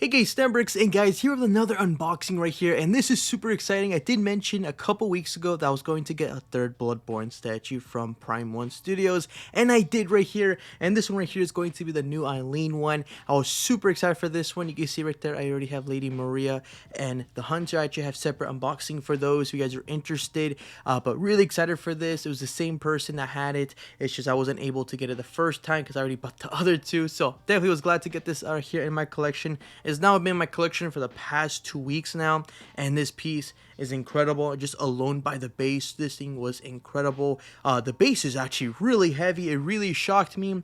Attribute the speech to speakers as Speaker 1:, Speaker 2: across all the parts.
Speaker 1: Hey guys, Stambricks, and guys, here with another unboxing right here, and this is super exciting. I did mention a couple weeks ago that I was going to get a third Bloodborne statue from Prime 1 Studios, and I did right here, and this one right here is going to be the new Eileen one. I was super excited for this one. You can see right there, I already have Lady Maria and the Hunter. I actually have separate unboxing for those if you guys are interested, but really excited for this. It was the same person that had it. It's just I wasn't able to get it the first time because I already bought the other two, so definitely was glad to get this here in my collection. It's now been in my collection for the past 2 weeks now, and this piece is incredible. Just alone by the base, this thing was incredible. The base is actually really heavy. It really shocked me.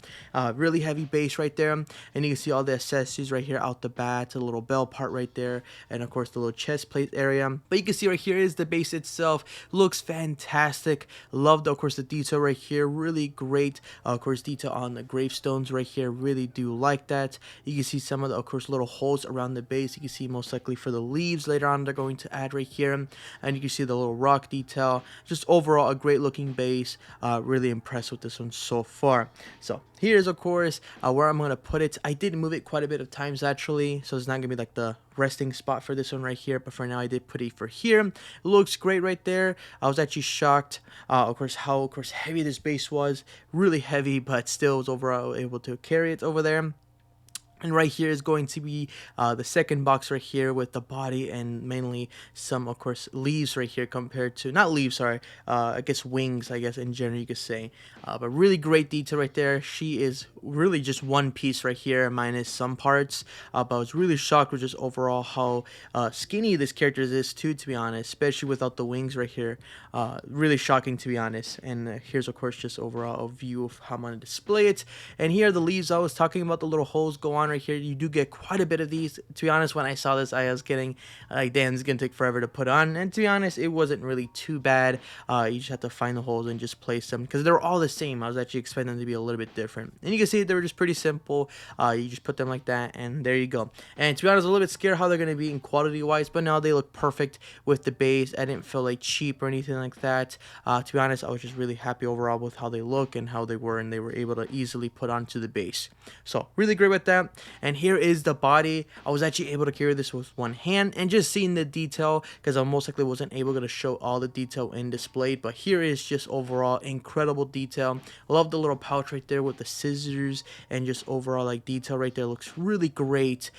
Speaker 1: Really heavy base right there, and you can see all the accessories right here out the bat, the little bell part right there, and of course the little chest plate area. But you can see right here is the base itself. Looks fantastic. Loved, of course, the detail right here. Really great, of course, detail on the gravestones right here. Really do like that. You can see some of the, of course, little holes around the base. You can see most likely for the leaves later on they're going to add right here, and you can see the little rock detail. Just overall a great looking base. Really impressed with this one so far. So here's, of course, where I'm going to put it. I did move it quite a bit of times actually, so it's not going to be like the resting spot for this one right here, but for now I did put it for here. It looks great right there. I was actually shocked, of course, how heavy this base was. Really heavy, but still was overall able to carry it over there. And right here is going to be the second box right here with the body and mainly some, of course, leaves right here compared to, not leaves, sorry, I guess wings, I guess in general you could say. But really great detail right there. She is really just one piece right here minus some parts. But I was really shocked with just overall how skinny this character is too, to be honest, especially without the wings right here. Really shocking, to be honest. And here's, of course, just overall a view of how I'm going to display it. And here are the leaves I was talking about, the little holes go on right here. You do get quite a bit of these. To be honest, when I saw this, I was getting like, damn, it's gonna take forever to put on. And to be honest, it wasn't really too bad. You just have to find the holes and just place them because they're all the same. I was actually expecting them to be a little bit different, and you can see they were just pretty simple. You just put them like that, and there you go. And to be honest, a little bit scared how they're gonna be in quality wise, but now they look perfect with the base. I didn't feel like cheap or anything like that. To be honest, I was just really happy overall with how they look and how they were, and they were able to easily put onto the base. So really great with that. And here is the body. I was actually able to carry this with one hand, and just seeing the detail because I most likely wasn't able to show all the detail in displayed, but here is just overall incredible detail. Love the little pouch right there with the scissors, and just overall like detail right there looks really great.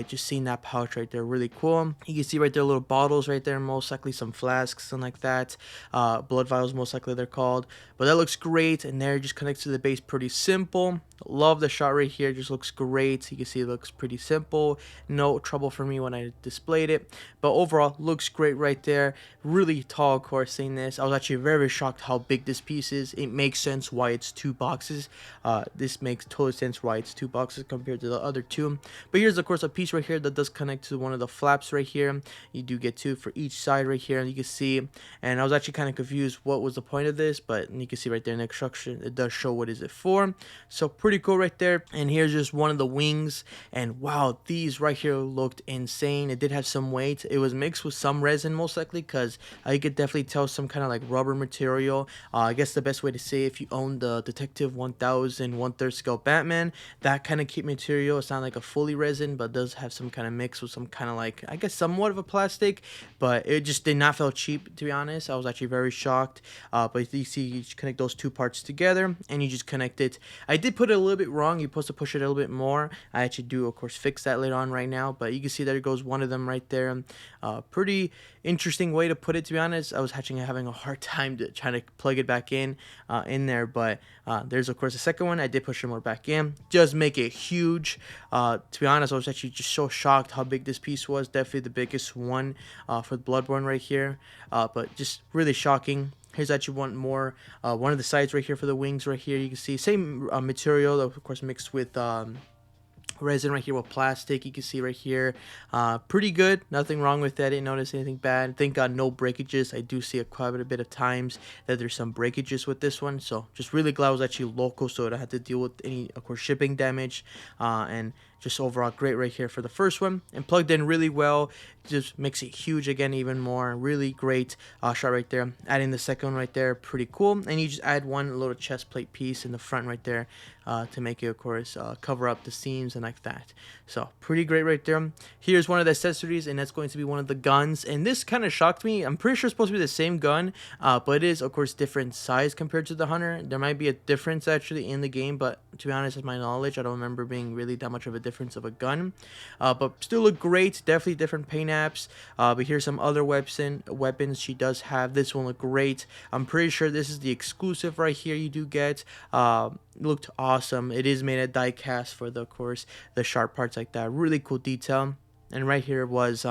Speaker 1: Just seeing that pouch right there, really cool. You can see right there little bottles right there, most likely some flasks, something like that. Blood vials, most likely they're called, but that looks great. And there, just connects to the base, pretty simple. Love the shot right here, just looks great. You can see it looks pretty simple, no trouble for me when I displayed it, but overall looks great right there. Really tall, of course, seeing this. I was actually very shocked how big this piece is. It makes sense why it's 2 boxes. This makes total sense why it's 2 boxes compared to the other 2. But here's, of course, a piece right here that does connect to one of the flaps right here. You do get 2 for each side right here, and you can see, and I was actually kind of confused what was the point of this, but you can see right there in the instruction it does show what is it for. So pretty cool right there. And here's just one of the wings, and wow, these right here looked insane. It did have some weight. It was mixed with some resin, most likely, because you could definitely tell some kind of like rubber material. I guess the best way to say, if you own the Detective 1000 1/3 scale Batman, that kind of kit material, it's not like a fully resin, but does have some kind of mix with some kind of like, I guess, somewhat of a plastic, but it just did not feel cheap, to be honest. I was actually very shocked. But you see, you just connect those 2 parts together, and you just connect it. I did put it a little bit wrong. You're supposed to push it a little bit more. I actually do, of course, fix that later on right now, but you can see there goes one of them right there. Pretty interesting way to put it, to be honest. I was actually having a hard time trying to plug it back in there, but there's, of course, the second one. I did push it more back in, just make it huge. To be honest, I was actually just so shocked how big this piece was. Definitely the biggest one for Bloodborne right here, but just really shocking. Here's actually one more, one of the sides right here for the wings right here. You can see same material, of course, mixed with resin right here with plastic. You can see right here, pretty good, nothing wrong with that. I didn't notice anything bad. Thank God, no breakages. I do see quite a bit of times that there's some breakages with this one, so just really glad it was actually local, so I don't have to deal with any, of course, shipping damage. And just overall great right here for the first one, and plugged in really well, just makes it huge again even more. Really great shot right there. Adding the second one right there, pretty cool. And you just add one little chest plate piece in the front right there to make it, of course, cover up the seams and like that. So pretty great right there. Here's one of the accessories, and that's going to be one of the guns. And this kind of shocked me. I'm pretty sure it's supposed to be the same gun, but it is, of course, different size compared to the Hunter. There might be a difference actually in the game, but to be honest, with my knowledge, I don't remember being really that much of a difference of a gun. But still look great. Definitely different paint apps. But here's some other weapons she does have. This one look great. I'm pretty sure this is the exclusive right here you do get. Looked awesome. It is made at die cast for the, of course, the sharp parts like that. Really cool detail. And right here was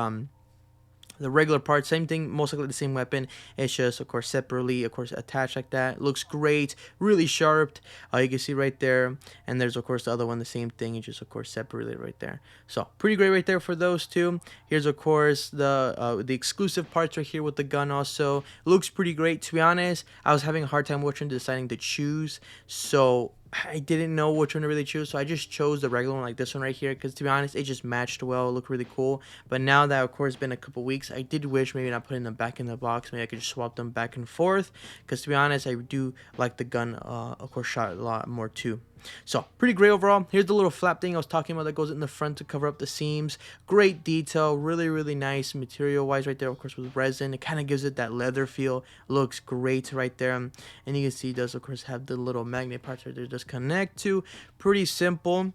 Speaker 1: the regular part, same thing, most likely the same weapon. It's just, of course, separately, of course, attached like that. Looks great, really sharp. You can see right there. And there's, of course, the other one, the same thing. You just, of course, separated right there. So pretty great right there for those two. Here's, of course, the exclusive parts right here with the gun. Also looks pretty great. To be honest, I was having a hard time which one deciding to choose. So I didn't know which one to really choose, so I just chose the regular one like this one right here, because to be honest, it just matched well. It looked really cool. But now that, of course, been a couple weeks, I did wish maybe not putting them back in the box. Maybe I could just swap them back and forth, because to be honest, I do like the gun, of course, shot a lot more too. So pretty great overall. Here's the little flap thing I was talking about that goes in the front to cover up the seams. Great detail, really nice material wise right there, of course, with resin. It kind of gives it that leather feel. Looks great right there. And you can see it does, of course, have the little magnet parts right there just connect to. Pretty simple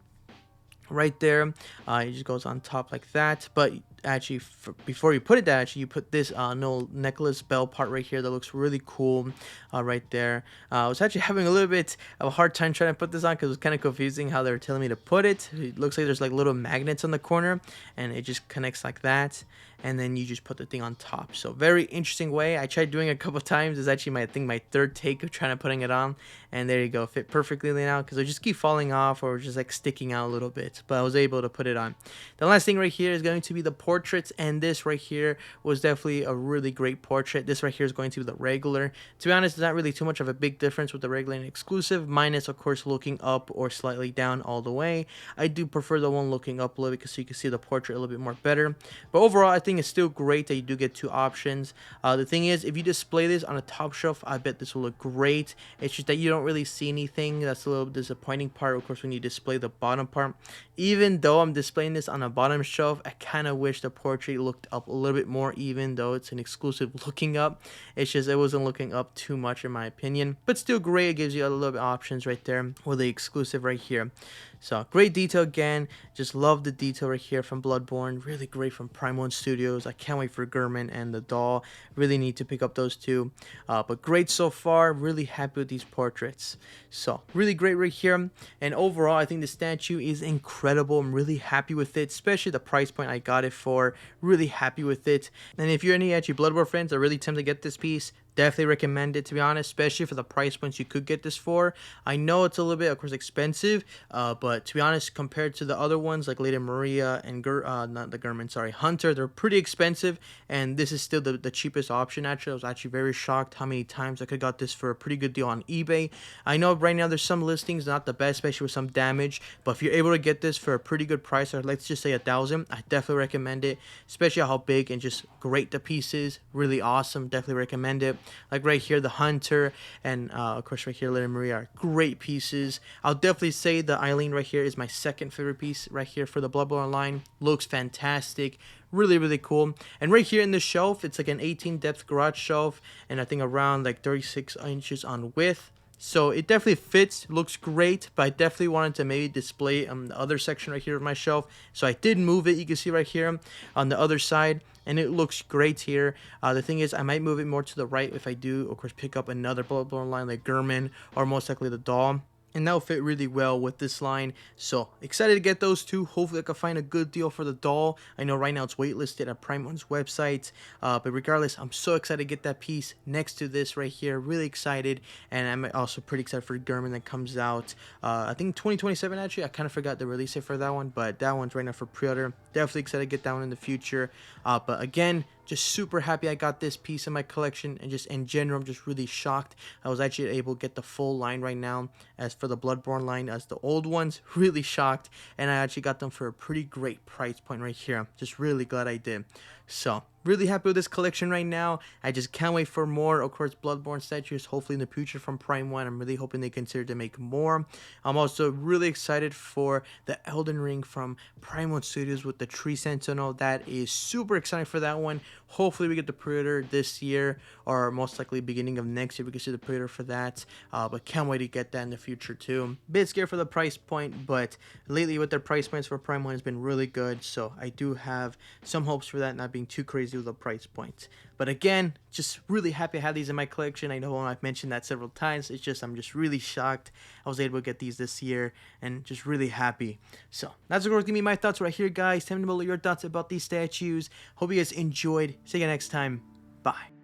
Speaker 1: right there. It just goes on top like that. But actually, before you put it there, actually you put this no necklace bell part right here that looks really cool right there. I was actually having a little bit of a hard time trying to put this on because it was kind of confusing how they were telling me to put it. It looks like there's like little magnets on the corner, and it just connects like that, and then you just put the thing on top. So very interesting way. I tried doing it a couple times. It's actually my third take of trying to putting it on, and there you go, fit perfectly now, because it just keep falling off or just like sticking out a little bit, but I was able to put it on. The last thing right here is going to be the portraits, and this right here was definitely a really great portrait. This right here is going to be the regular. To be honest, there's not really too much of a big difference with the regular and exclusive, minus of course looking up or slightly down all the way. I do prefer the one looking up a little bit because so you can see the portrait a little bit more better, but overall I think it's still great that you do get two options. The thing is, if you display this on a top shelf, I bet this will look great. It's just that you don't really see anything. That's a little disappointing part, of course, when you display the bottom part. Even though I'm displaying this on a bottom shelf, I kind of wish the portrait looked up a little bit more, even though it's an exclusive looking up. It's just it wasn't looking up too much in my opinion, but still great. It gives you a little bit of options right there with the exclusive right here. So great detail again. Just love the detail right here from Bloodborne. Really great from Prime 1 Studios. I can't wait for Gurman and the doll. Really need to pick up those two. But great so far. Really happy with these portraits. So really great right here. And overall, I think the statue is incredible. I'm really happy with it, especially the price point I got it for. Really happy with it. And if you're any actually Bloodborne fans are really tempted to get this piece, definitely recommend it, to be honest, especially for the price points you could get this for. I know it's a little bit, of course, expensive, but to be honest, compared to the other ones like Lady Maria and not the Gurman, sorry, Hunter, they're pretty expensive, and this is still the cheapest option. Actually, I was actually very shocked how many times I could got this for a pretty good deal on eBay. I know right now there's some listings not the best, especially with some damage, but if you're able to get this for a pretty good price, or let's just say $1,000, I definitely recommend it, especially how big and just great the piece is. Really awesome. Definitely recommend it. Like right here, the Hunter and of course right here, Lady Maria are great pieces. I'll definitely say the Eileen right here is my second favorite piece right here for the Bloodborne line. Looks fantastic. Really cool. And right here in the shelf, it's like an 18 depth garage shelf, and I think around like 36 inches on width. So it definitely fits, looks great, but I definitely wanted to maybe display the other section right here of my shelf. So I did move it, you can see right here on the other side, and it looks great here. The thing is, I might move it more to the right if I do, of course, pick up another Bloodborne line like Gurman or most likely the doll. And that'll fit really well with this line. So excited to get those two. Hopefully I can find a good deal for the doll. I know right now it's waitlisted at Prime 1's website, but regardless, I'm so excited to get that piece next to this right here. Really excited, and I'm also pretty excited for Gurman that comes out I think 2027 actually. I kind of forgot the release date for that one, but that one's right now for pre-order. Definitely excited to get that one in the future. But again, just super happy I got this piece in my collection, and just in general I'm just really shocked I was actually able to get the full line right now. As for the Bloodborne line, as the old ones, really shocked, and I actually got them for a pretty great price point right here. I'm just really glad I did. So really happy with this collection right now. I just can't wait for more, of course, Bloodborne statues, hopefully in the future from Prime 1. I'm really hoping they consider to make more. I'm also really excited for the Elden Ring from Prime 1 Studios with the Tree Sentinel. That is super exciting for that one. Hopefully we get the pre-order this year, or most likely beginning of next year we can see the pre-order for that. But can't wait to get that in the future too. Bit scared for the price point, but lately with their price points for Prime 1 has been really good, so I do have some hopes for that not being too crazy with the price points. But again, just really happy I have these in my collection. I know I've mentioned that several times. It's just I'm just really shocked I was able to get these this year, and just really happy. So that's going to be my thoughts right here, guys. Tell me below your thoughts about these statues. Hope you guys enjoyed. See you next time. Bye.